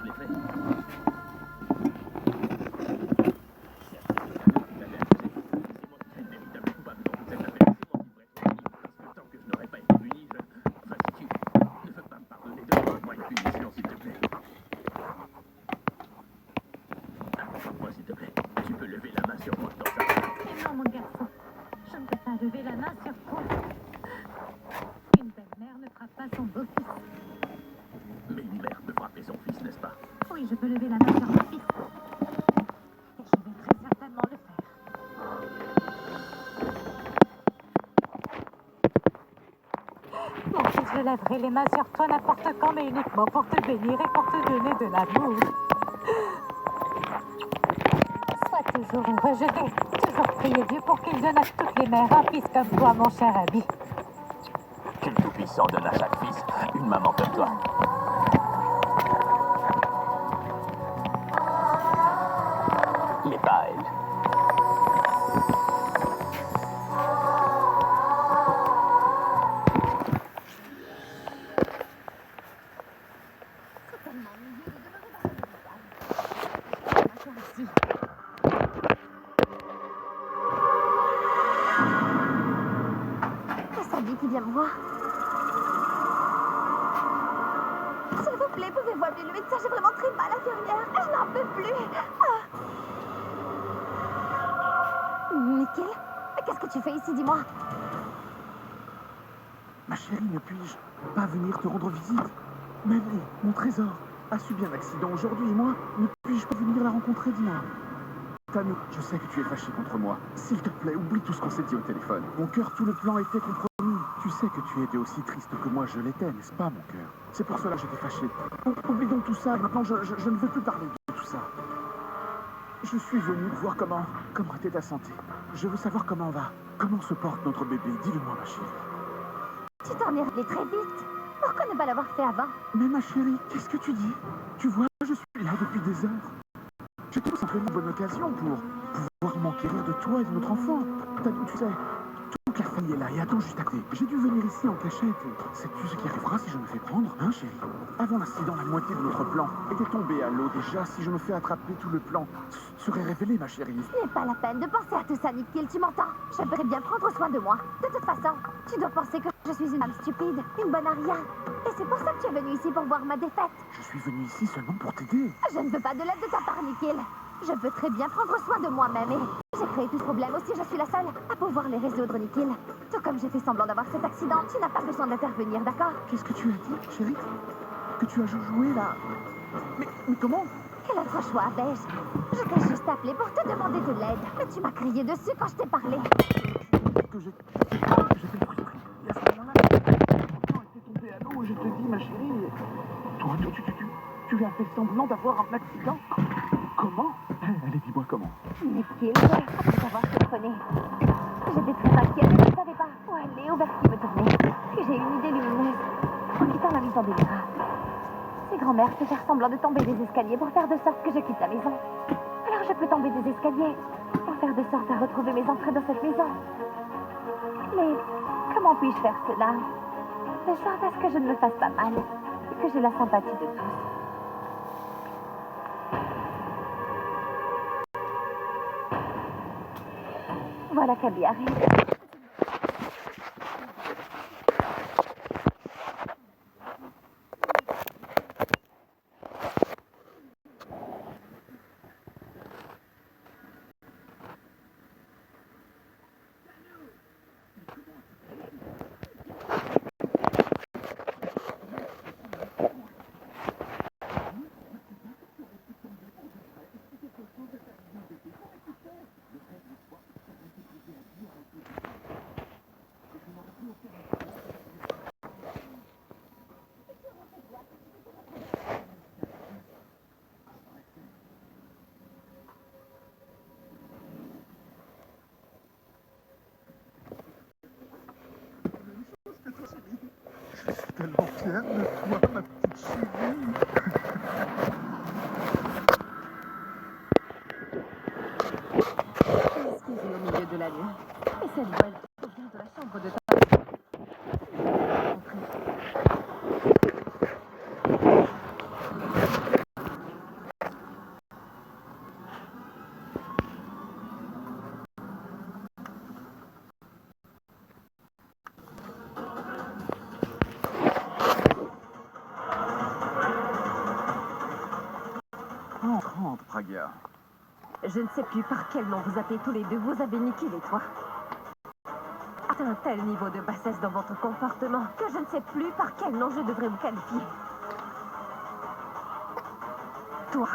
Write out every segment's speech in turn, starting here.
je l'ai fait. Lever la main sur toi. Une belle-mère ne frappe pas son beau-fils. Mais une mère peut frapper son fils, n'est-ce pas? Oui, je peux lever la main sur mon fils. Et je vais très certainement le faire. Mon fils, je lèverai les mains sur toi n'importe quand, mais uniquement pour te bénir et pour te donner de l'amour. Sois toujours heureux, je vais toujours prier Dieu pour qu'il donne à toutes les mères un fils comme toi, mon cher ami. Que le Tout-Puissant donne à chaque fils une maman comme toi. Mais pas à elle. Sandy qui vient me voir. S'il vous plaît, pouvez-vous appeler le médecin? J'ai vraiment très mal, infirmière. Je n'en peux plus. Nickel, qu'est-ce que tu fais ici, dis-moi? Ma chérie, ne puis-je pas venir te rendre visite? Mary, mon trésor, a subi un accident aujourd'hui et moi, ne puis-je pas venir la rencontrer, dis-moi? Tanu, je sais que tu es fâché contre moi. S'il te plaît, oublie tout ce qu'on s'est dit au téléphone. Mon cœur, tout le plan était compromis. Tu sais que tu étais aussi triste que moi je l'étais, n'est-ce pas, mon cœur? C'est pour cela que j'étais fâché. Oublie donc tout ça. Maintenant, je ne veux plus parler de tout ça. Je suis venu voir comment était ta santé. Je veux savoir comment va. Comment se porte notre bébé? Dis-le-moi, ma chérie. Tu t'en es rappelé très vite. Pourquoi ne pas l'avoir fait avant? Mais ma chérie, qu'est-ce que tu dis? Tu vois, je suis là depuis des heures. J'ai tout simplement une bonne occasion pour pouvoir m'enquérir de toi et de notre enfant. Tu sais, toute la famille est là et attends juste à côté. J'ai dû venir ici en cachette. Sais-tu ce qui arrivera si je me fais prendre, hein, chérie? Avant l'accident, la moitié de notre plan était tombée à l'eau. Déjà, si je me fais attraper, tout le plan serait révélé, ma chérie. Ce n'est pas la peine de penser à tout ça, Nickel, tu m'entends? J'aimerais bien prendre soin de moi. De toute façon, tu dois penser que je suis une femme stupide, une bonne à rien. Et c'est pour ça que tu es venu ici pour voir ma défaite. Je suis venu ici seulement pour t'aider. Je ne veux pas de l'aide de ta part, Nickel. Je veux très bien prendre soin de moi-même et j'ai créé tout ce problème aussi, je suis la seule à pouvoir les résoudre, Nickel. Tout comme j'ai fait semblant d'avoir cet accident, tu n'as pas besoin d'intervenir, d'accord? Qu'est-ce que tu as dit, chérie? Que tu as joué là? Mais comment? Quel autre choix avais-je? Je t'ai juste appelé pour te demander de l'aide, mais tu m'as crié dessus quand je t'ai parlé. Que j'ai fait le fruit. Et à ce moment-là, mon plan était tombé à l'eau et je te dis, ma chérie, toi, tu as fait semblant d'avoir un accident. Comment? Allez, dis-moi comment. Nickel, après avoir téléphoné. J'étais très inquiète et je ne savais pas où aller ou vers qui me tourner. Puis j'ai eu une idée lumineuse. En quittant la maison des bras. C'est grand-mère fait faire semblant de tomber des escaliers pour faire de sorte que je quitte la maison. Alors je peux tomber des escaliers pour faire de sorte à retrouver mes entrées dans cette maison. Mais comment puis-je faire cela? De sorte à ce que je ne me fasse pas mal et que j'ai la sympathie de tous. Voilà qu'Abby arrive. Tellement fière de toi, ma petite chérie. Excusez au milieu de la nuit. Et cette voix, elle vient de la chambre de ta... Entrez. Rentre, Pragya. Je ne sais plus par quel nom vous appelez tous les deux. Vous avez niqué les toits. Atteint un tel niveau de bassesse dans votre comportement que je ne sais plus par quel nom je devrais vous qualifier. Toi,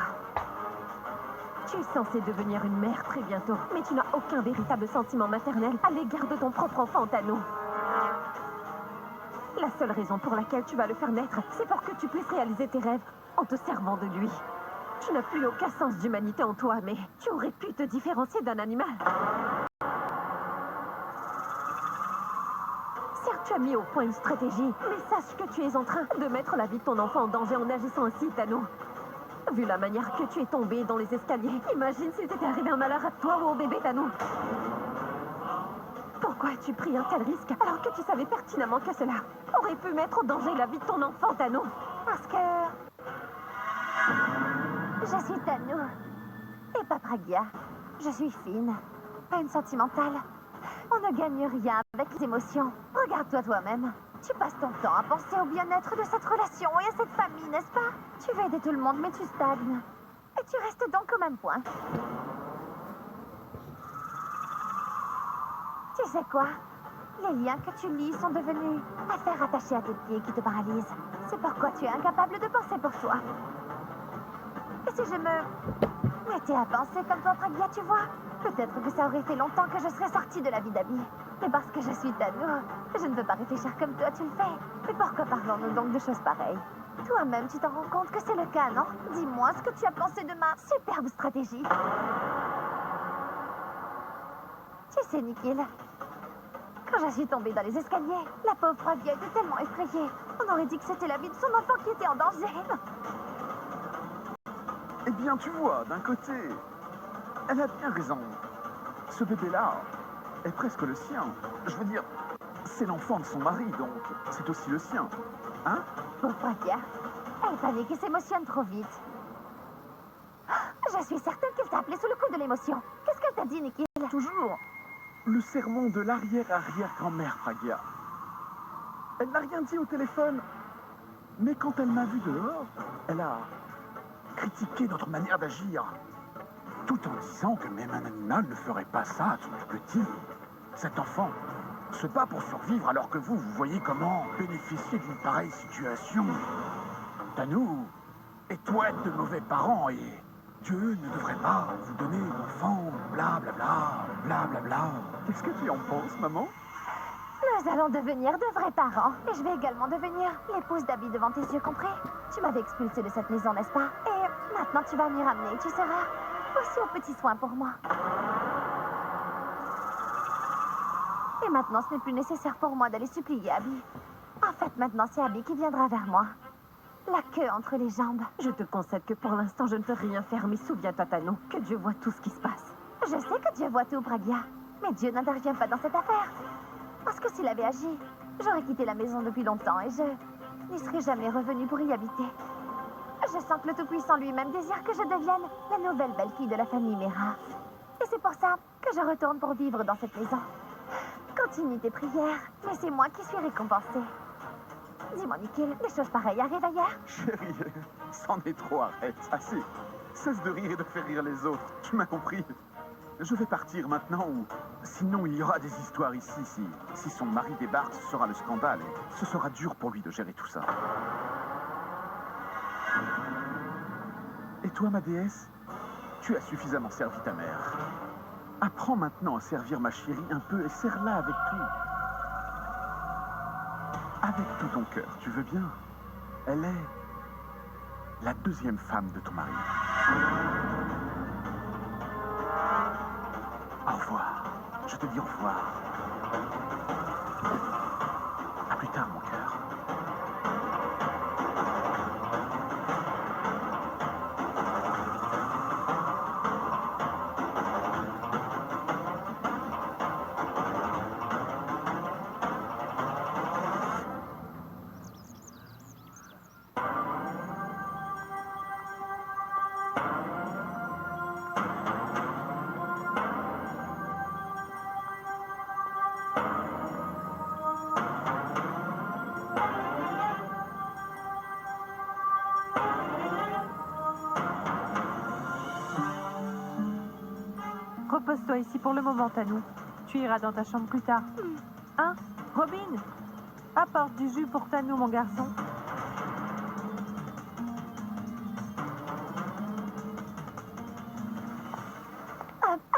tu es censée devenir une mère très bientôt, mais tu n'as aucun véritable sentiment maternel à l'égard de ton propre enfant, Tano. La seule raison pour laquelle tu vas le faire naître, c'est pour que tu puisses réaliser tes rêves en te servant de lui. Tu n'as plus aucun sens d'humanité en toi, mais tu aurais pu te différencier d'un animal. Certes, tu as mis au point une stratégie, mais sache que tu es en train de mettre la vie de ton enfant en danger en agissant ainsi, Tano. Vu la manière que tu es tombé dans les escaliers, imagine s'il t'était arrivé un malheur à toi ou au bébé, Tano. Pourquoi as-tu pris un tel risque alors que tu savais pertinemment que cela aurait pu mettre en danger la vie de ton enfant, Tano? Parce que... je suis Tano. Et pas Pragya. Je suis fine. Pas une sentimentale. On ne gagne rien avec les émotions. Regarde-toi toi-même. Tu passes ton temps à penser au bien-être de cette relation et à cette famille, n'est-ce pas? Tu veux aider tout le monde, mais tu stagnes. Et tu restes donc au même point. Tu sais quoi? Les liens que tu lis sont devenus affaires attachées à tes pieds qui te paralysent. C'est pourquoi tu es incapable de penser pour toi. Et si je me mettais à penser comme toi, Pragya, tu vois? Peut-être que ça aurait fait longtemps que je serais sortie de la vie d'Abby. Mais parce que je suis Tano, je ne peux pas réfléchir comme toi tu le fais. Mais pourquoi parlons-nous donc de choses pareilles? Toi-même, tu t'en rends compte que c'est le cas, non? Dis-moi ce que tu as pensé de ma superbe stratégie. Tu sais, Nikhil, quand je suis tombée dans les escaliers, la pauvre Pragya était tellement effrayée. On aurait dit que c'était la vie de son enfant qui était en danger. Eh bien, tu vois, d'un côté, elle a bien raison. Ce bébé-là est presque le sien. Je veux dire, c'est l'enfant de son mari, donc c'est aussi le sien. Hein? Pauvre Pragya, elle panique et s'émotionne trop vite. Je suis certaine qu'elle t'a appelé sous le coup de l'émotion. Qu'est-ce qu'elle t'a dit, Nikhil? Toujours le sermon de l'arrière-arrière-grand-mère, Pragya. Elle n'a rien dit au téléphone. Mais quand elle m'a vu dehors, elle a critiqué notre manière d'agir. Tout en disant que même un animal ne ferait pas ça à son tout petit. Cet enfant se bat pour survivre alors que vous voyez comment bénéficier d'une pareille situation. Tanou est toi être de mauvais parents et Dieu ne devrait pas vous donner un enfant, blablabla, blablabla. Qu'est-ce que tu en penses, maman? Nous allons devenir de vrais parents. Et je vais également devenir l'épouse d'Abby devant tes yeux, compris? Tu m'avais expulsée de cette maison, n'est-ce pas? Et maintenant, tu vas m'y ramener. Tu seras aussi aux petits soins pour moi. Et maintenant, ce n'est plus nécessaire pour moi d'aller supplier Abby. En fait, maintenant, c'est Abby qui viendra vers moi. La queue entre les jambes. Je te concède que pour l'instant, je ne peux rien faire, mais souviens-toi, Tano, que Dieu voit tout ce qui se passe. Je sais que Dieu voit tout, Pragya. Mais Dieu n'intervient pas dans cette affaire. Parce que s'il avait agi, j'aurais quitté la maison depuis longtemps et je n'y serais jamais revenue pour y habiter. Je sens que le Tout-Puissant lui-même désire que je devienne la nouvelle belle-fille de la famille Mera. Et c'est pour ça que je retourne pour vivre dans cette maison. Continue tes prières, mais c'est moi qui suis récompensée. Dis-moi, Nikhil, des choses pareilles arrivent ailleurs? Chérie, c'en est trop, arrête. Assez. Cesse de rire et de faire rire les autres. Tu m'as compris? Je vais partir maintenant ou... Sinon, il y aura des histoires ici. Si son mari débarque, ce sera le scandale. Et ce sera dur pour lui de gérer tout ça. Et toi, ma déesse? Tu as suffisamment servi ta mère. Apprends maintenant à servir ma chérie un peu et serre-la avec tout. Avec tout ton cœur, tu veux bien? Elle est la deuxième femme de ton mari. Au revoir. Je te dis au revoir. À plus tard, mon cœur. Repose-toi ici pour le moment, Tanou. Tu iras dans ta chambre plus tard. Hein? Robin? Apporte du jus pour Tanou, mon garçon.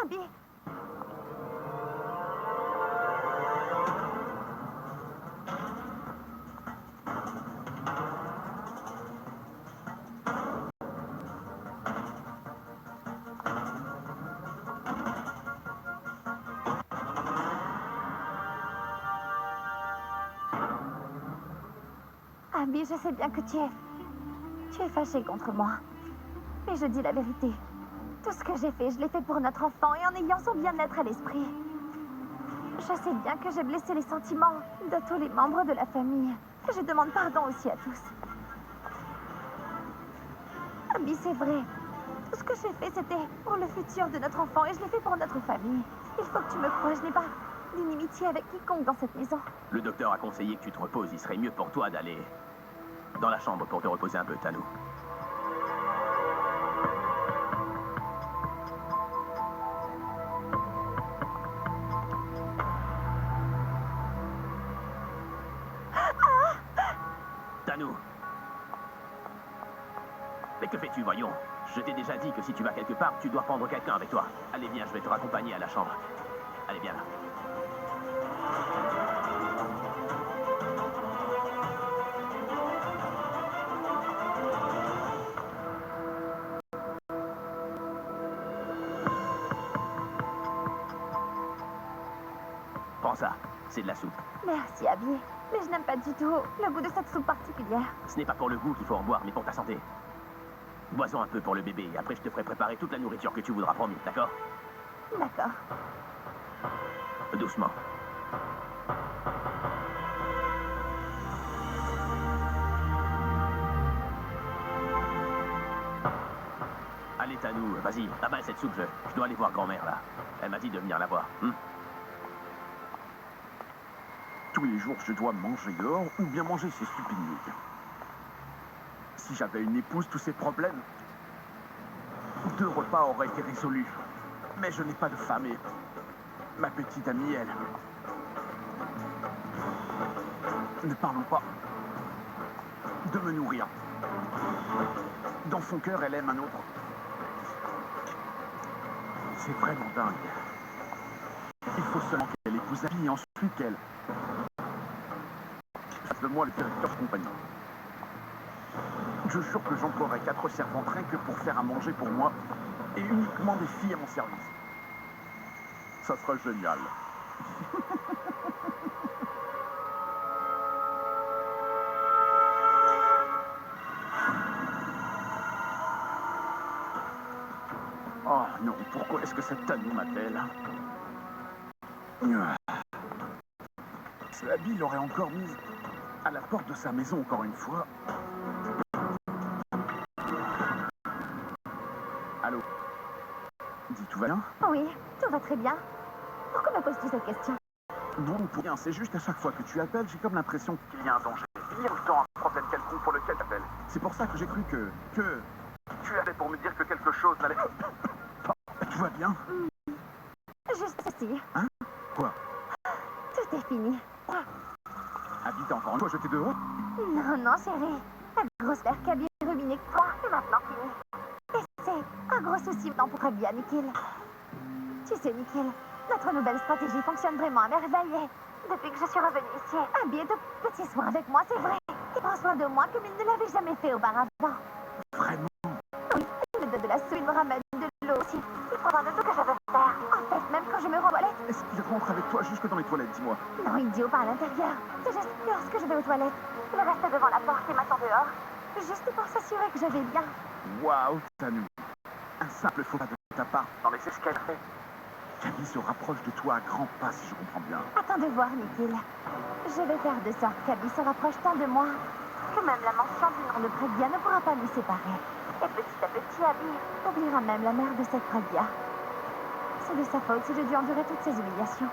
Abby. Abby, je sais bien que tu es fâchée contre moi. Mais je dis la vérité. Tout ce que j'ai fait, je l'ai fait pour notre enfant et en ayant son bien-être à l'esprit. Je sais bien que j'ai blessé les sentiments de tous les membres de la famille. Et je demande pardon aussi à tous. Abby, c'est vrai. Tout ce que j'ai fait, c'était pour le futur de notre enfant et je l'ai fait pour notre famille. Il faut que tu me croies, je n'ai pas d'inimitié avec quiconque dans cette maison. Le docteur a conseillé que tu te reposes. Il serait mieux pour toi d'aller dans la chambre pour te reposer un peu, Tanou. Tanou. Mais que fais-tu, voyons? Je t'ai déjà dit que si tu vas quelque part, tu dois prendre quelqu'un avec toi. Allez, viens, je vais te raccompagner à la chambre. Allez, viens là. Prends ça, c'est de la soupe. Merci, Abby. Mais je n'aime pas du tout le goût de cette soupe particulière. Ce n'est pas pour le goût qu'il faut en boire, mais pour ta santé. Bois-en un peu pour le bébé, et après je te ferai préparer toute la nourriture que tu voudras, promis, d'accord? D'accord. Doucement. Allez, Tanou, vas-y, avale cette soupe, je dois aller voir grand-mère, là. Elle m'a dit de venir la voir. Tous les jours, je dois manger dehors ou bien manger ces stupides nuits. Si j'avais une épouse, tous ces problèmes, 2 repas auraient été résolus. Mais je n'ai pas de femme et ma petite amie, elle... Ne parlons pas de me nourrir. Dans son cœur, elle aime un autre. C'est vraiment dingue. Il faut seulement qu'elle épouse Abby et ensuite qu'elle... fasse de moi le directeur compagnie. Je jure que j'emploierai 4 servantes rien que pour faire à manger pour moi et uniquement des filles à mon service. Ça sera génial. Oh non, pourquoi est-ce que cette Tanou m'appelle? Si Abby l'aurait encore mise à la porte de sa maison encore une fois. Allô? Dis, tout va bien? Oui, tout va très bien. Pourquoi me poses-tu cette question? Non, pour rien, c'est juste à chaque fois que tu appelles, j'ai comme l'impression qu'il y a un danger. Il y a tout le temps un problème quelconque pour lequel tu appelles. C'est pour ça que j'ai cru que tu allais pour me dire que quelque chose n'allait... Tout va bien? Juste ceci. Hein? Quoi? Tout est fini. Abby, t'as encore une fois jeté dehors? Non, non, chérie. La grosse mère Abby est ruinée que toi. C'est maintenant fini. Et c'est un gros souci maintenant pour Abby à Nikhil. Tu sais, Nikhil, notre nouvelle stratégie fonctionne vraiment à merveille. Depuis que je suis revenue ici, Abby est de petits soins avec moi, c'est vrai. Il prend soin de moi comme il ne l'avait jamais fait auparavant. Vraiment? Oui, il me donne de la soupe, il me ramène de l'eau aussi. Il prend soin de tout que je veux faire. En fait, même quand je me rends aux toilettes. Est-ce qu'il rentre avec toi jusque dans les toilettes, dis-moi? Non, idiot, pas à l'intérieur. C'est juste lorsque je vais aux toilettes. Il reste devant la porte et m'attend dehors. Juste pour s'assurer que je vais bien. Waouh, Tanou. Un simple faux pas de ta part dans les escaliers. Abby se rapproche de toi à grands pas, si je comprends bien. Attends de voir, Nikhil. Je vais faire de sorte qu'Abby se rapproche tant de moi que même la mention du nom de Pragya ne pourra pas nous séparer. Et petit à petit, Abby oubliera même la mère de cette Pragya. C'est de sa faute si j'ai dû endurer toutes ces humiliations.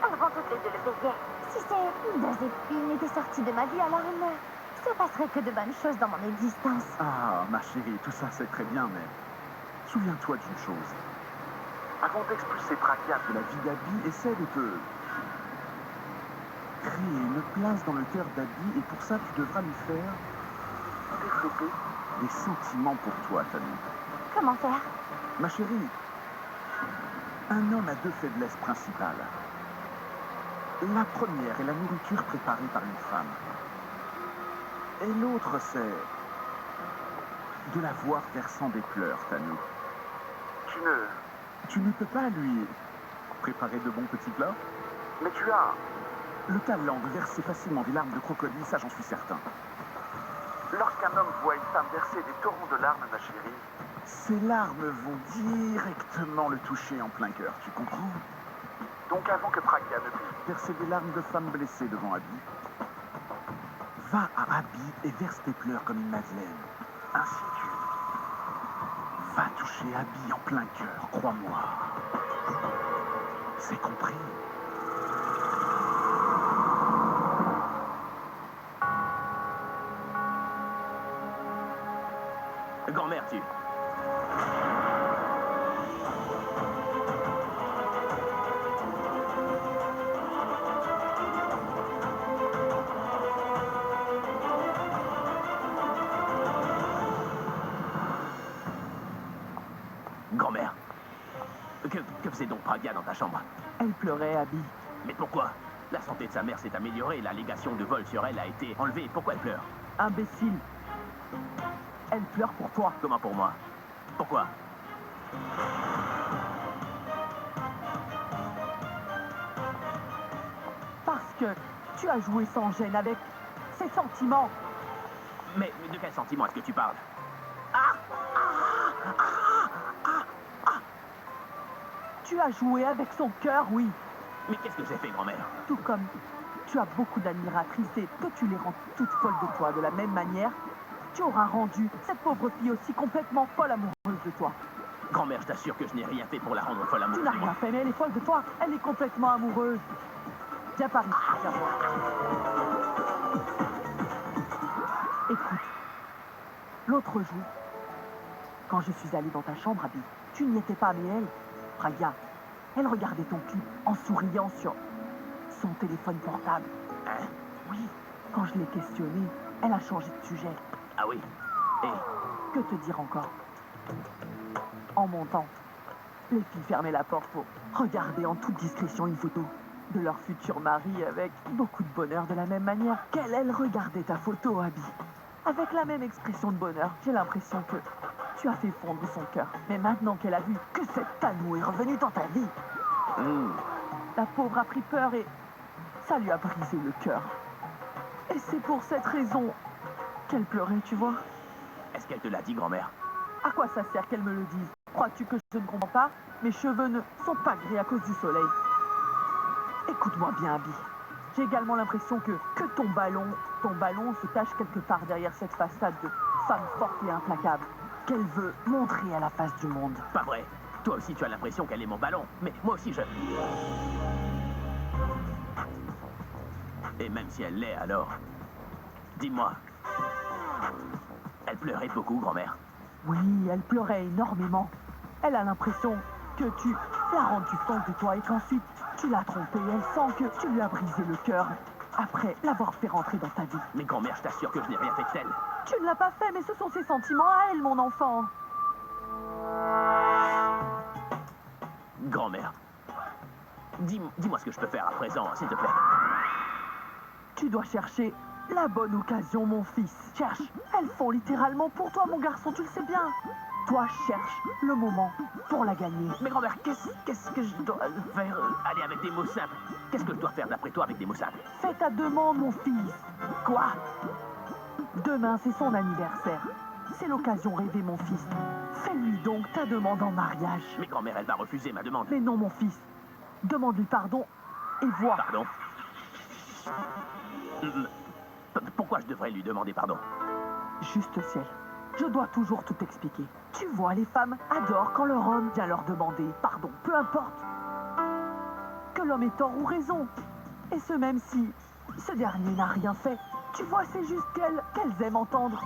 Elles vont toutes les deux le payer. Si ces 2 épines étaient sorties de ma vie, alors il ne se passerait que de bonnes choses dans mon existence. Ah, ma chérie, tout ça c'est très bien, mais souviens-toi d'une chose. Avant d'expulser Prakia de la vie d'Abby, essaie de te créer une place dans le cœur d'Abby, et pour ça, tu devras lui faire développer des sentiments pour toi, Tanu. Comment faire? Ma chérie, un homme a deux faiblesses principales. La première est la nourriture préparée par une femme. Et l'autre, c'est de la voir versant des pleurs, Tanu. Tu ne peux pas lui préparer de bons petits plats, mais tu as le talent de verser facilement des larmes de crocodile, ça j'en suis certain. Lorsqu'un homme voit une femme verser des torrents de larmes, ma chérie, ces larmes vont directement le toucher en plein cœur, tu comprends? Donc avant que Prakia ne puisse verser des larmes de femme blessée devant Abby, va à Abby et verse tes pleurs comme une madeleine. Ainsi tu vas toucher Abby en plein cœur, crois-moi. C'est compris. Grand-mère, tu... Grand-mère, que faisait donc Prakia dans ta chambre? Elle pleurait, Abby. Mais pourquoi? La santé de sa mère s'est améliorée, l'allégation de vol sur elle a été enlevée. Pourquoi elle pleure? Imbécile. Elle pleure pour toi. Comment pour moi? Pourquoi? Parce que tu as joué sans gêne avec ses sentiments. Mais de quel sentiment est-ce que tu parles? Tu as joué avec son cœur, oui. Mais qu'est-ce que j'ai fait, grand-mère? Tout comme tu as beaucoup d'admiratrices et que tu les rends toutes folles de toi de la même manière, tu auras rendu cette pauvre fille aussi complètement folle amoureuse de toi. Grand-mère, je t'assure que je n'ai rien fait pour la rendre folle Tu amoureuse n'as de rien moi. fait, mais elle est folle de toi. Elle est complètement amoureuse. Viens par ici, viens voir. Écoute, l'autre jour, quand je suis allée dans ta chambre, Abby, tu n'y étais pas, mais elle, Prakia, elle regardait ton clip en souriant sur son téléphone portable. Hein? Oui, quand je l'ai questionnée, elle a changé de sujet. Ah oui? Et Que te dire encore? En montant, les filles fermaient la porte pour regarder en toute discrétion une photo de leur futur mari avec beaucoup de bonheur de la même manière qu'elle, elle regardait ta photo, Abby. Avec la même expression de bonheur, j'ai l'impression que tu as fait fondre son cœur. Mais maintenant qu'elle a vu que cette Tanu est revenue dans ta vie, la pauvre a pris peur et ça lui a brisé le cœur. Et c'est pour cette raison qu'elle pleurait, tu vois. est-ce qu'elle te l'a dit, grand-mère? À quoi ça sert qu'elle me le dise? Crois-tu que je ne comprends pas? Mes cheveux ne sont pas gris à cause du soleil. Écoute-moi bien, Abby. J'ai également l'impression que ton ballon se cache quelque part derrière cette façade de femme forte et implacable qu'elle veut montrer à la face du monde. Pas vrai. Toi aussi, tu as l'impression qu'elle est mon ballon. Mais moi aussi, je... Et même si elle l'est, alors... Dis-moi... Elle pleurait beaucoup, grand-mère. Oui, elle pleurait énormément. Elle a l'impression que tu l'as rendue folle de toi et qu'ensuite tu l'as trompée. Elle sent que tu lui as brisé le cœur après l'avoir fait rentrer dans ta vie. Mais grand-mère, je t'assure que je n'ai rien fait de tel. Tu ne l'as pas fait, mais ce sont ses sentiments à elle, mon enfant. Grand-mère, dis-moi ce que je peux faire à présent, s'il te plaît. Tu dois chercher la bonne occasion, mon fils. Cherche. Elles font littéralement pour toi, mon garçon, tu le sais bien. Toi, cherche le moment pour la gagner. Mais grand-mère, qu'est-ce que je dois faire? Aller avec des mots simples. Qu'est-ce que je dois faire d'après toi avec des mots simples? Fais ta demande, mon fils. Quoi? Demain, c'est son anniversaire. C'est l'occasion rêvée, mon fils. Fais-lui donc ta demande en mariage. Mais grand-mère, elle va refuser ma demande. Mais non, mon fils. Demande-lui pardon et vois. Pardon? Pourquoi je devrais lui demander pardon? Juste ciel. Je dois toujours tout expliquer. Tu vois, les femmes adorent quand leur homme vient leur demander pardon, peu importe. Que l'homme ait tort ou raison. Et ce même si ce dernier n'a rien fait. Tu vois, c'est juste qu'elles aiment entendre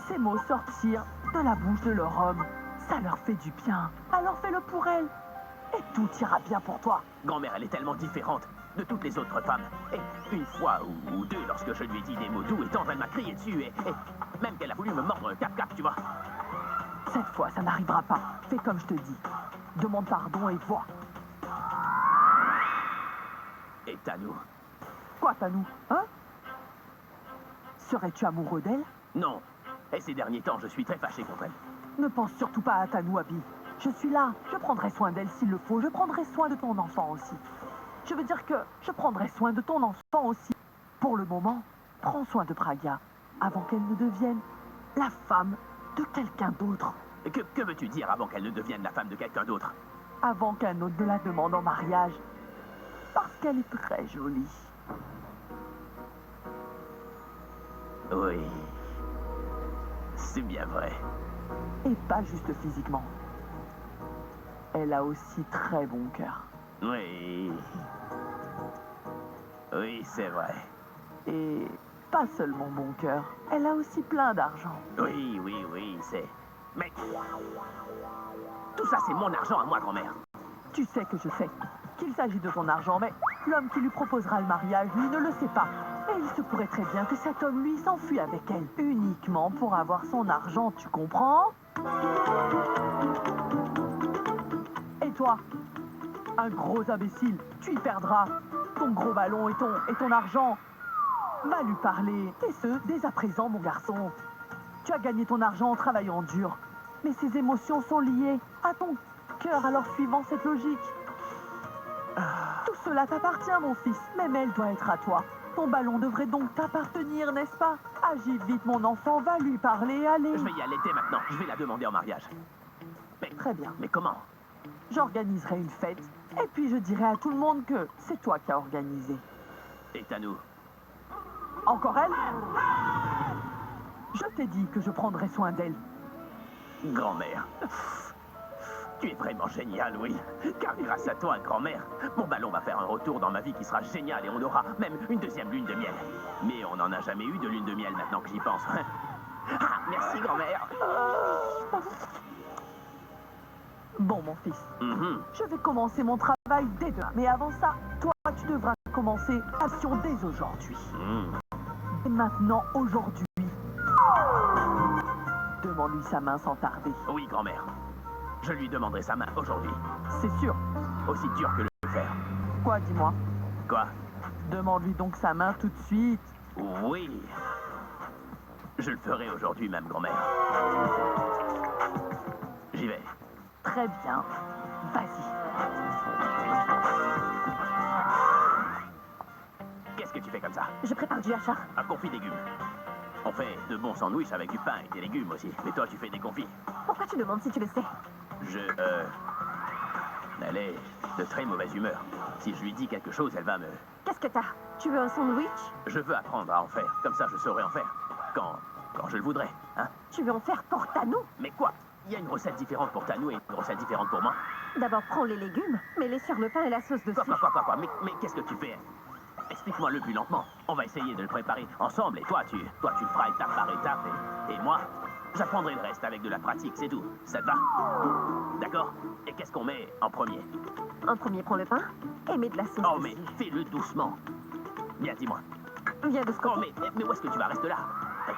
ces mots sortir de la bouche de leur homme. Ça leur fait du bien. Alors fais-le pour elles. et tout ira bien pour toi. Grand-mère, elle est tellement différente de toutes les autres femmes. Et une fois ou deux, lorsque je lui ai dit des mots doux et tendres, elle m'a crié dessus et même qu'elle a voulu me mordre le cap-cap, tu vois. Cette fois, ça n'arrivera pas. Fais comme je te dis. Demande pardon et vois. Et Tanou? Quoi, Tanou? Hein? Serais-tu amoureux d'elle? Non. Et ces derniers temps, je suis très fâché contre elle. Ne pense surtout pas à Tanou, Abby. Je suis là. Je prendrai soin d'elle s'il le faut. Je prendrai soin de ton enfant aussi. Je veux dire que je prendrai soin de ton enfant aussi. Pour le moment, prends soin de Pragya avant qu'elle ne devienne la femme de quelqu'un d'autre. Que veux-tu dire avant qu'elle ne devienne la femme de quelqu'un d'autre? Avant qu'un autre ne la demande en mariage. Parce qu'elle est très jolie. Oui. C'est bien vrai. Et pas juste physiquement. Elle a aussi très bon cœur. Oui. Oui, c'est vrai. Et pas seulement bon cœur, elle a aussi plein d'argent. Oui, c'est... Mais... Tout ça, c'est mon argent à moi, grand-mère. Tu sais que je sais qu'il s'agit de ton argent, mais l'homme qui lui proposera le mariage, lui, ne le sait pas. Et il se pourrait très bien que cet homme, lui, s'enfuit avec elle. Uniquement pour avoir son argent, tu comprends? Et toi? Un gros imbécile, tu y perdras ton gros ballon et ton argent. Va lui parler, et ce, dès à présent, mon garçon. Tu as gagné ton argent en travaillant dur, mais ces émotions sont liées à ton cœur, alors suivant cette logique. Tout cela t'appartient, mon fils, même elle doit être à toi. Ton ballon devrait donc t'appartenir, n'est-ce pas? Agis vite, mon enfant, va lui parler, allez. Je vais y aller dès maintenant. Je vais la demander en mariage. Mais... Très bien. Mais comment? J'organiserai une fête, et puis je dirai à tout le monde que c'est toi qui as organisé. Et Tanou? Encore elle? Je t'ai dit que je prendrais soin d'elle. Grand-mère. Tu es vraiment génial, oui. Car grâce à toi, grand-mère, mon ballon va faire un retour dans ma vie qui sera génial et on aura même une deuxième lune de miel. Mais on n'en a jamais eu de lune de miel maintenant que j'y pense. Ah, merci, grand-mère. Bon, mon fils, Mhm. je vais commencer mon travail dès demain. Mais avant ça, toi, tu devras commencer l'action dès aujourd'hui. Mhm. Et maintenant, aujourd'hui. Demande-lui sa main sans tarder. Oui, grand-mère. Je lui demanderai sa main aujourd'hui. C'est sûr. Aussi dur que le fer. Quoi, dis-moi? Quoi? Demande-lui donc sa main tout de suite. Oui. Je le ferai aujourd'hui même, grand-mère. J'y vais. Très bien. Vas-y. Qu'est-ce que tu fais comme ça? Je prépare du hachard. Un confit légumes. On fait de bons sandwichs avec du pain et des légumes aussi. Mais toi, tu fais des confits. Pourquoi tu demandes si tu le sais? Elle est de très mauvaise humeur. Si je lui dis quelque chose, elle va me... Qu'est-ce que t'as? Tu veux un sandwich? Je veux apprendre à en faire. Comme ça, je saurai en faire. Quand je le voudrais, hein? Tu veux en faire pour Tanou? Mais quoi? Il y a une recette différente pour Tanou et une recette différente pour moi. D'abord, prends les légumes, mets-les sur le pain et la sauce dessus. Quoi? Mais qu'est-ce que tu fais? Explique-moi-le plus lentement. On va essayer de le préparer ensemble et toi, tu le feras étape par étape et moi, j'apprendrai le reste avec de la pratique, c'est tout. Ça te va? D'accord? Et qu'est-ce qu'on met en premier? En premier, prends le pain et mets de la sauce Oh, dessus. mais fais-le doucement. Bien, dis-moi. Viens de ce Oh, côté. mais où est-ce que tu vas? Reste là.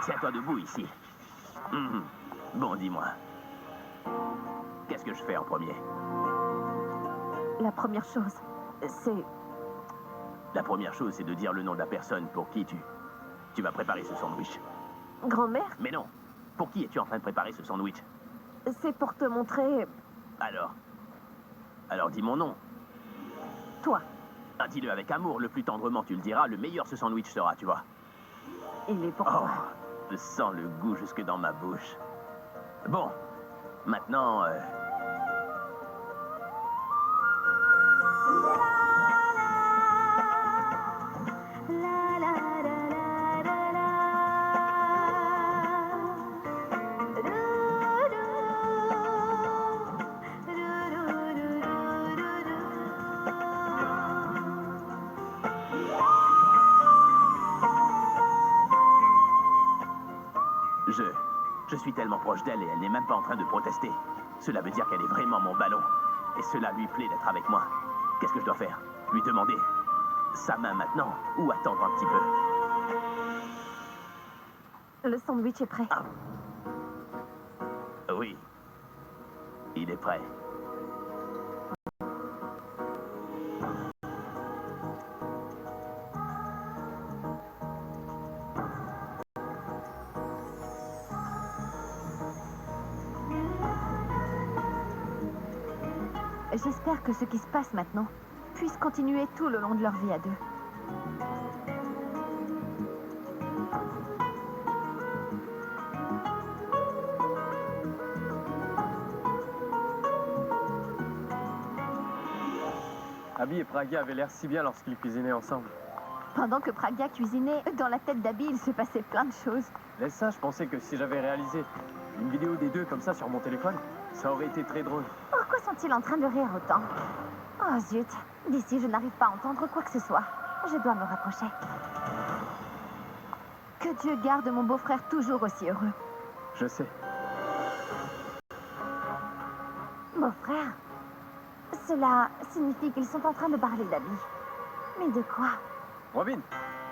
Tiens-toi debout ici. Mhm. Bon, dis-moi. Qu'est-ce que je fais en premier? La première chose, c'est... La première chose, c'est de dire le nom de la personne pour qui tu vas préparer ce sandwich. Grand-mère, Mais non. Pour qui es-tu en train de préparer ce sandwich? c'est pour te montrer... Alors dis mon nom. Toi. Ah, dis-le avec amour, le plus tendrement tu le diras, le meilleur ce sandwich sera, tu vois. Il est pour Oh, toi. je sens le goût jusque dans ma bouche. Bon, maintenant... Je suis tellement proche d'elle et elle n'est même pas en train de protester. Cela veut dire qu'elle est vraiment mon ballon. Et cela lui plaît d'être avec moi. Qu'est-ce que je dois faire? Lui demander sa main maintenant ou attendre un petit peu? Le sandwich est prêt. Oui. Il est prêt. J'espère que ce qui se passe maintenant puisse continuer tout le long de leur vie à deux. Abby et Pragya avaient l'air si bien lorsqu'ils cuisinaient ensemble. Pendant que Pragya cuisinait, dans la tête d'Abby, il se passait plein de choses. Laisse ça, je pensais que si j'avais réalisé une vidéo des deux comme ça sur mon téléphone, ça aurait été très drôle. Pourquoi sont-ils en train de rire autant? Oh zut, d'ici je n'arrive pas à entendre quoi que ce soit. Je dois me rapprocher. Que Dieu garde mon beau-frère toujours aussi heureux. Je sais. Beau-frère? Cela signifie qu'ils sont en train de parler d'Abby. Mais de quoi? Robin,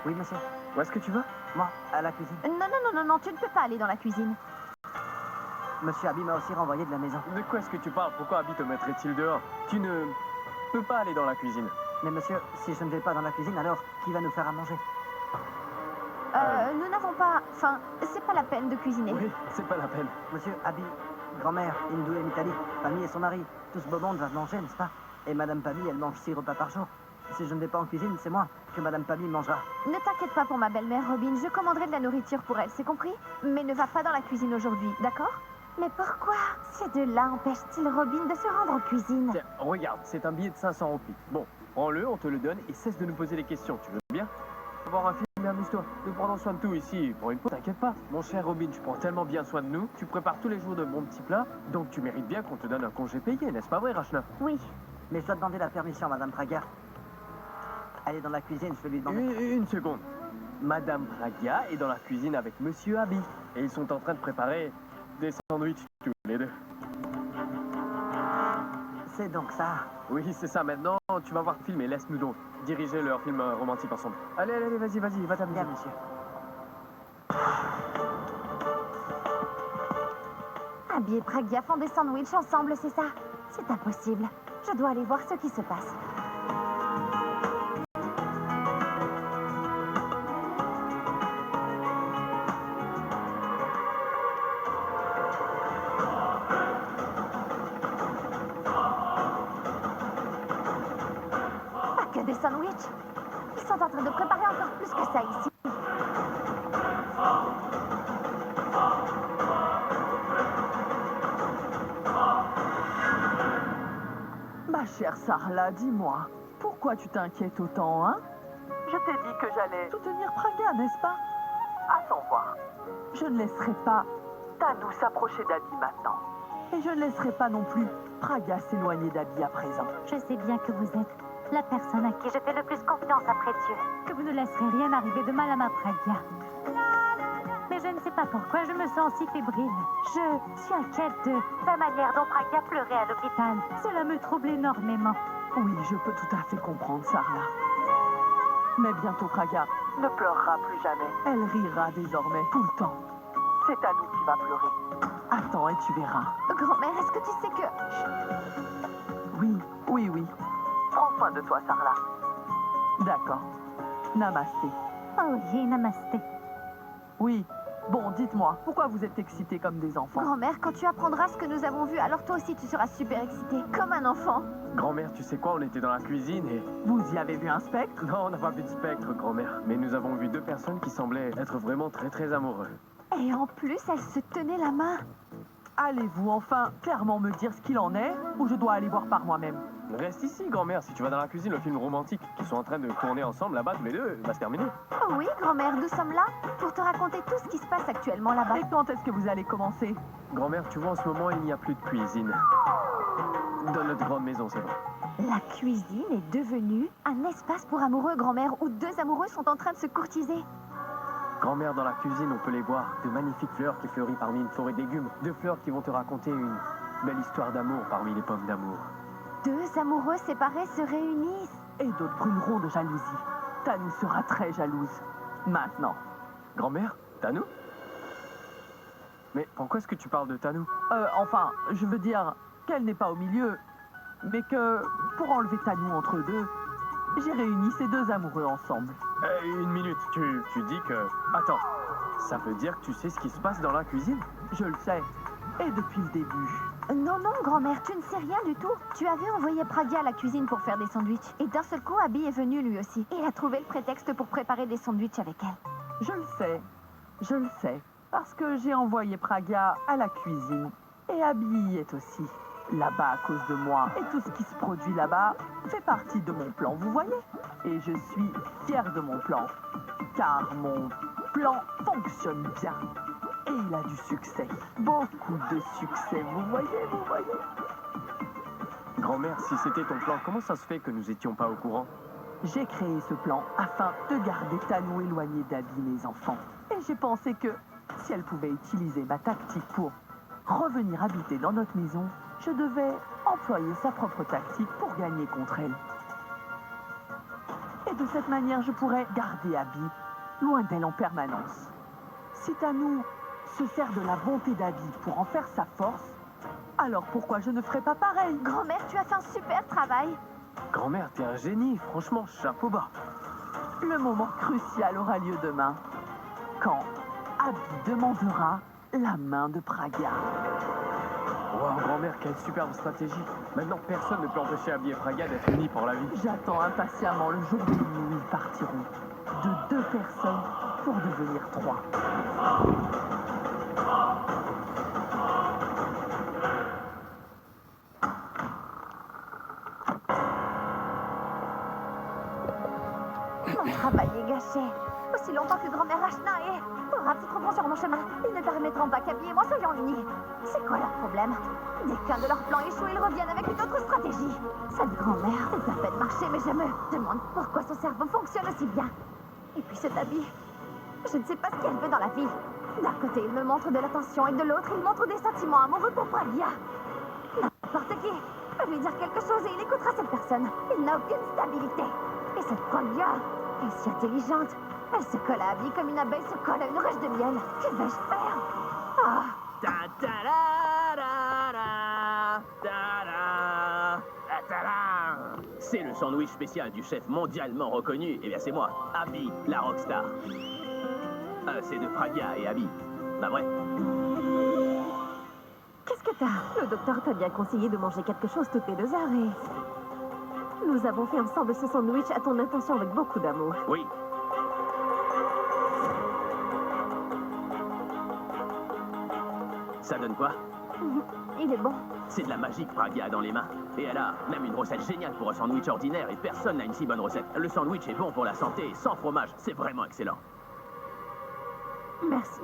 Oui, monsieur. où est-ce que tu vas? Moi, à la cuisine. Non, tu ne peux pas aller dans la cuisine. Monsieur Abby m'a aussi renvoyé de la maison. De quoi est-ce que tu parles? Pourquoi Abby te mettrait-il dehors? Tu ne peux pas aller dans la cuisine. Mais monsieur, si je ne vais pas dans la cuisine, alors qui va nous faire à manger? Nous n'avons pas... Enfin, c'est pas la peine de cuisiner. Oui, c'est pas la peine. Monsieur Abby, grand-mère, Hindou et Mitali, Pammy et son mari, tout ce beau monde va manger, n'est-ce pas? Et Madame Pammy, elle mange 6 repas par jour. Si je ne vais pas en cuisine, c'est moi que Madame Pammy mangera. Ne t'inquiète pas pour ma belle-mère, Robin. Je commanderai de la nourriture pour elle, c'est compris? Mais ne va pas dans la cuisine aujourd'hui, d'accord? Mais pourquoi ces deux-là empêchent-ils Robin de se rendre en cuisine? Tiens, regarde, c'est un billet de 500 roupies. Bon, prends-le, on te le donne et cesse de nous poser des questions, tu veux bien? Voir un film et amuse-toi. Nous prenons soin de tout ici. Pour une fois, t'inquiète pas. Mon cher Robin, tu prends tellement bien soin de nous. Tu prépares tous les jours de bons petits plats. Donc tu mérites bien qu'on te donne un congé payé, n'est-ce pas vrai, Rachna? Oui. Mais je dois demander la permission, Madame Pragya. Elle est dans la cuisine, je vais lui demander. Une seconde. Madame Pragya est dans la cuisine avec Monsieur Abby. Et ils sont en train de préparer des sandwichs tous les deux. C'est donc ça. Oui, c'est ça. Maintenant, tu vas voir filmer. Laisse-nous donc diriger leur film romantique ensemble. Allez, vas-y, va t'amuser. Bien, monsieur. Abby et Pragya font des sandwichs ensemble, c'est ça? C'est impossible. Je dois aller voir ce qui se passe. Pas que des sandwichs. Ils sont en train de préparer encore plus que ça ici. Ma chère Sarla, dis-moi, pourquoi tu t'inquiètes autant, hein? Je t'ai dit que j'allais soutenir Pragya, n'est-ce pas? Attends voir. Je ne laisserai pas Tanou s'approcher d'Abby maintenant. Et je ne laisserai pas non plus Pragya s'éloigner d'Abby à présent. Je sais bien que vous êtes la personne à qui je fais le plus confiance après Dieu. Que vous ne laisserez rien arriver de mal à ma Pragya. Mais je ne sais pas pourquoi je me sens si fébrile. Je suis inquiète de la manière dont Pragya pleurait à l'hôpital. Cela me trouble énormément. Oui, je peux tout à fait comprendre, Sarla. Mais bientôt, Pragya ne pleurera plus jamais. Elle rira désormais, tout le temps. C'est Tanou qui va pleurer. Attends et tu verras. Grand-mère, est-ce que tu sais que... Oui. Prends soin de toi, Sarla. D'accord. Namasté. Oh oui, namasté. Oui. Bon, dites-moi, pourquoi vous êtes excités comme des enfants? Grand-mère, quand tu apprendras ce que nous avons vu, alors toi aussi tu seras super excitée. Comme un enfant. Grand-mère, tu sais quoi? On était dans la cuisine et... Vous y avez vu un spectre? Non, on n'a pas vu de spectre, grand-mère. Mais nous avons vu deux personnes qui semblaient être vraiment très amoureux. Et en plus, elles se tenaient la main. Allez-vous enfin clairement me dire ce qu'il en est, ou je dois aller voir par moi-même? Reste ici, grand-mère. Si tu vas dans la cuisine, le film romantique qu'ils sont en train de tourner ensemble là-bas, tous les deux, va se terminer. Oh oui, grand-mère, nous sommes là pour te raconter tout ce qui se passe actuellement là-bas. Et quand est-ce que vous allez commencer? Grand-mère, tu vois, en ce moment, il n'y a plus de cuisine. Dans notre grande maison, c'est bon. La cuisine est devenue un espace pour amoureux, grand-mère, où deux amoureux sont en train de se courtiser. Grand-mère, dans la cuisine, on peut les voir. De magnifiques fleurs qui fleurissent parmi une forêt de légumes. Deux fleurs qui vont te raconter une belle histoire d'amour parmi les pommes d'amour. deux amoureux séparés se réunissent. Et d'autres brûleront de jalousie. Tanou sera très jalouse. Maintenant. Grand-mère, Tanou? Mais pourquoi est-ce que tu parles de Tanou? Enfin, je veux dire qu'elle n'est pas au milieu, mais que pour enlever Tanou entre deux, j'ai réuni ces deux amoureux ensemble. Une minute, tu dis que... Attends, ça veut dire que tu sais ce qui se passe dans la cuisine? Je le sais. Et depuis le début. Non, non, grand-mère, tu ne sais rien du tout. Tu avais envoyé Pragya à la cuisine pour faire des sandwichs. Et d'un seul coup, Abby est venu lui aussi. Et il a trouvé le prétexte pour préparer des sandwichs avec elle. Je le sais. Je le sais. Parce que j'ai envoyé Pragya à la cuisine. Et Abby y est aussi. Là-bas à cause de moi. Et tout ce qui se produit là-bas fait partie de mon plan, vous voyez? Et je suis fière de mon plan. Car mon plan fonctionne bien. Et il a du succès. Beaucoup de succès, vous voyez? Grand-mère, si c'était ton plan, comment ça se fait que nous n'étions pas au courant? J'ai créé ce plan afin de garder Tanou éloignée d'Abby, mes enfants. Et j'ai pensé que si elle pouvait utiliser ma tactique pour revenir habiter dans notre maison, je devais employer sa propre tactique pour gagner contre elle. Et de cette manière, je pourrais garder Abby loin d'elle en permanence. Si Tanou se sert de la bonté d'Abby pour en faire sa force, alors pourquoi je ne ferais pas pareil? Grand-mère, tu as fait un super travail. Grand-mère, t'es un génie, franchement, chapeau bas. Le moment crucial aura lieu demain, quand Abby demandera la main de Pragya. Wow, grand-mère, quelle superbe stratégie. Maintenant, personne ne peut empêcher Abby et Pragya d'être unis pour la vie. J'attends impatiemment le jour où ils partiront. De deux personnes pour devenir trois. Mon travail est gâché. Aussi longtemps que grand-mère Ashna aura se trouveront sur mon chemin, ils ne permettront pas qu'Abby et moi soyons unis. C'est quoi leur problème? Dès qu'un de leurs plans échoue, ils reviennent avec une autre stratégie. Cette grand-mère, elle peut à peine marcher, mais je me demande pourquoi son cerveau fonctionne aussi bien. Et puis cette Abby, je ne sais pas ce qu'elle veut dans la vie. D'un côté, il me montre de l'attention et de l'autre, il montre des sentiments amoureux pour Pragya. N'importe qui peut lui dire quelque chose et il écoutera cette personne. Il n'a aucune stabilité. Et cette Pragya est si intelligente. Elle se colle à Abby comme une abeille se colle à une ruche de miel. Que vais-je faire? Ah. C'est le sandwich spécial du chef mondialement reconnu. Eh bien, c'est moi, Abby, la rockstar. C'est de Pragya et Abby. Bah ouais. Qu'est-ce que t'as? Le docteur t'a bien conseillé de manger quelque chose toutes les 2 heures et... Nous avons fait ensemble ce sandwich à ton intention avec beaucoup d'amour. Oui. Ça donne quoi? Il est bon. C'est de la magie que Pragya a dans les mains. Et elle a même une recette géniale pour un sandwich ordinaire et personne n'a une si bonne recette. Le sandwich est bon pour la santé, sans fromage. C'est vraiment excellent. Merci.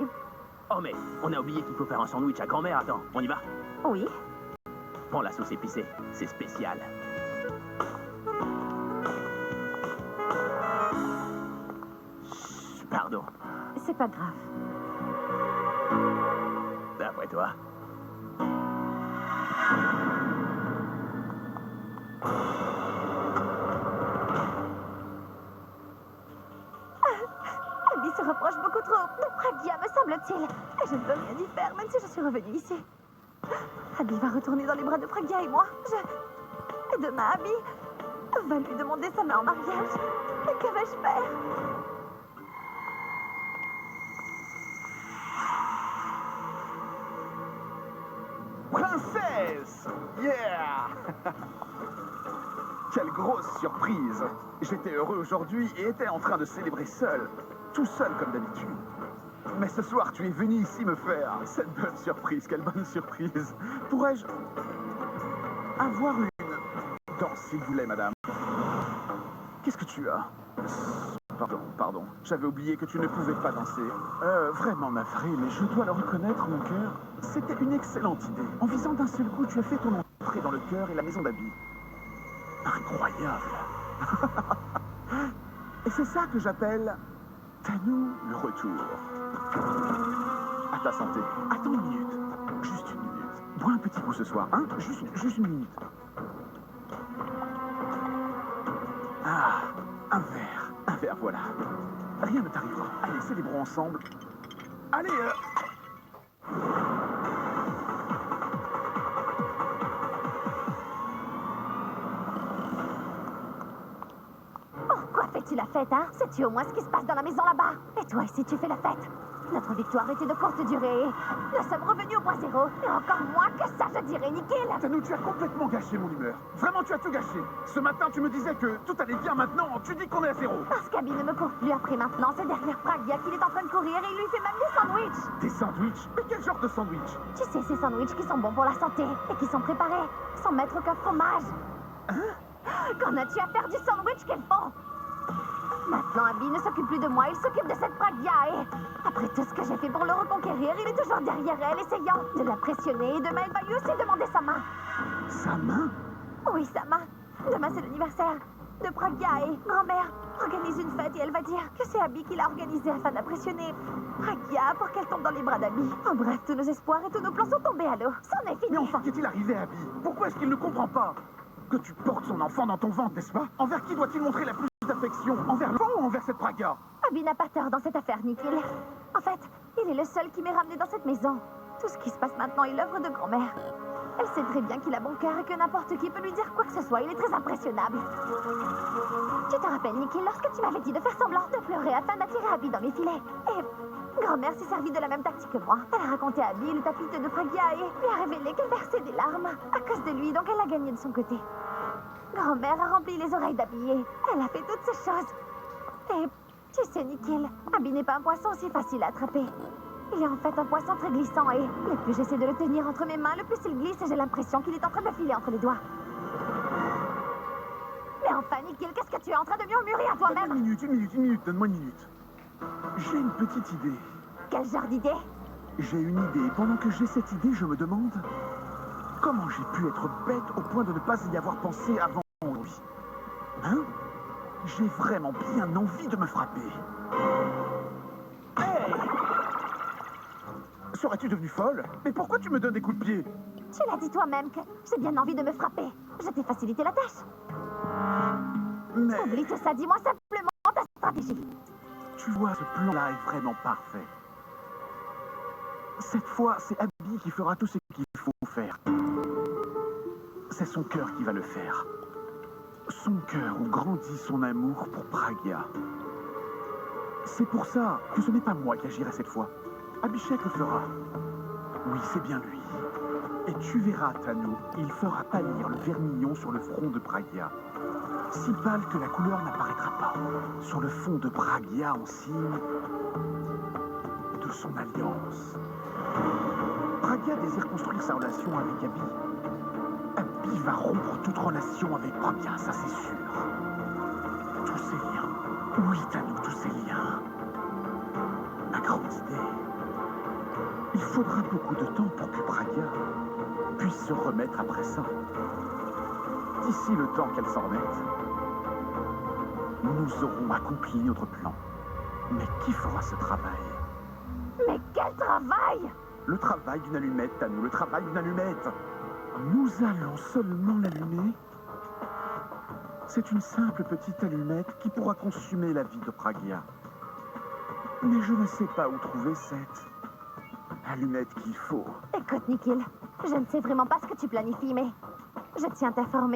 Oh mais, on a oublié qu'il faut faire un sandwich à grand-mère. Attends, on y va? Oui. Prends la sauce épicée. C'est spécial. Chut, pardon. C'est pas grave. D'après toi. Abby se rapproche beaucoup trop de Pragya, me semble-t-il. Et je ne peux rien y faire, même si je suis revenue ici. Abby va retourner dans les bras de Pragya et moi. Et demain, Abby va lui demander sa main en mariage. Et que vais-je faire? Princesse! Yeah! Quelle grosse surprise! J'étais heureux aujourd'hui et étais en train de célébrer seul, tout seul comme d'habitude. Mais ce soir, tu es venu ici me faire cette bonne surprise. Quelle bonne surprise! Pourrais-je avoir une danse, s'il vous plaît, madame? Qu'est-ce que tu as? Pardon. J'avais oublié que tu ne pouvais pas danser. Vraiment navré, mais je dois le reconnaître, mon cœur. C'était une excellente idée. En visant d'un seul coup, tu as fait ton entrée dans le cœur et la maison d'Abby. Incroyable. Et c'est ça que j'appelle Tanou le retour. À ta santé. Attends une minute. Juste une minute. Bois un petit coup ce soir, hein? Juste une minute. Ah, un verre, voilà. Rien ne t'arrivera. Allez, célébrons ensemble. Allez, Pourquoi fais-tu la fête, hein? Sais-tu au moins ce qui se passe dans la maison là-bas? Et toi, si tu fais la fête? Notre victoire était de courte durée. Nous sommes revenus au point zéro. Et encore moins que ça, je dirais, Nickel. Thanou, tu as complètement gâché mon humeur. Vraiment, tu as tout gâché. Ce matin, tu me disais que tout allait bien. Maintenant, tu dis qu'on est à zéro. Parce qu'Abby ne me court plus après maintenant. C'est derrière Pragya qu'il est en train de courir et il lui fait même des sandwichs. Des sandwichs? Mais quel genre de sandwich? Tu sais, ces sandwichs qui sont bons pour la santé et qui sont préparés sans mettre aucun fromage. Qu'en as-tu à faire du sandwich qu'elles font? Maintenant, Abby ne s'occupe plus de moi, il s'occupe de cette Pragya et... Après tout ce que j'ai fait pour le reconquérir, il est toujours derrière elle, essayant de la pressionner. Et demain, elle va lui aussi demander sa main. Sa main? Oui, sa main. Demain, c'est l'anniversaire de Pragya et grand-mère organise une fête et elle va dire que c'est Abby qui l'a organisée afin de la pressionner Pragya pour qu'elle tombe dans les bras d'Abby. En bref, tous nos espoirs et tous nos plans sont tombés à l'eau. C'en est fini. Mais enfin, qu'est-il arrivé à Abby? Pourquoi est-ce qu'il ne comprend pas que tu portes son enfant dans ton ventre, n'est-ce pas? Envers qui doit-il montrer la plus d'affection? Envers l'enfant ou envers cette Pragya? Abby n'a pas tort dans cette affaire, Nikhil. En fait, il est le seul qui m'est ramené dans cette maison. Tout ce qui se passe maintenant est l'œuvre de grand-mère. Elle sait très bien qu'il a bon cœur et que n'importe qui peut lui dire quoi que ce soit. Il est très impressionnable. Tu te rappelles, Nikhil, lorsque tu m'avais dit de faire semblant de pleurer afin d'attirer Abby dans mes filets? Et grand-mère s'est servie de la même tactique que moi. Elle a raconté à Abby le tapis de Pragya et lui a révélé qu'elle versait des larmes à cause de lui, donc elle l'a gagné de son côté. Grand-mère a rempli les oreilles d'Abby et elle a fait toutes ces choses. Et tu sais, Nikhil, Abby n'est pas un poisson si facile à attraper. Il est en fait un poisson très glissant et le plus j'essaie de le tenir entre mes mains, le plus il glisse et j'ai l'impression qu'il est en train de me filer entre les doigts. Mais enfin, Nikhil, qu'est-ce que tu es en train de murmurer à Donne-moi toi-même? une minute, donne-moi une minute. J'ai une petite idée. Quel genre d'idée? J'ai une idée. Pendant que j'ai cette idée, je me demande comment j'ai pu être bête au point de ne pas y avoir pensé avant aujourd'hui. Hein? J'ai vraiment bien envie de me frapper. Hey! Serais-tu devenue folle? Mais pourquoi tu me donnes des coups de pied? Tu l'as dit toi-même que j'ai bien envie de me frapper. Je t'ai facilité la tâche. Mais Oublie tout ça, dis-moi simplement ta stratégie. tu vois, ce plan-là est vraiment parfait. Cette fois, c'est Abby qui fera tout ce qu'il faut faire. C'est son cœur qui va le faire. Son cœur où grandit son amour pour Pragya. C'est pour ça que ce n'est pas moi qui agirai cette fois. Abhishek le fera. Oui, c'est bien lui. Et tu verras, Thanou, il fera pâlir le vermillon sur le front de Pragya. Si pâle que la couleur n'apparaîtra pas. Sur le fond de Pragya en signe de son alliance. Pragya désire construire sa relation avec Abby. Abby va rompre toute relation avec Pragya, ça c'est sûr. Tous ces liens. Oui, Thanou, tous ces liens. Ma grande idée. Il faudra beaucoup de temps pour que Pragya puisse se remettre après ça. D'ici le temps qu'elle s'en remette, nous aurons accompli notre plan. Mais qui fera ce travail? Mais quel travail! Le travail d'une allumette, Thanou, le travail d'une allumette. Nous allons seulement l'allumer. C'est une simple petite allumette qui pourra consumer la vie de Pragya. Mais je ne sais pas où trouver cette allumette qu'il faut. Écoute, Nikhil, je ne sais vraiment pas ce que tu planifies, mais je tiens à t'informer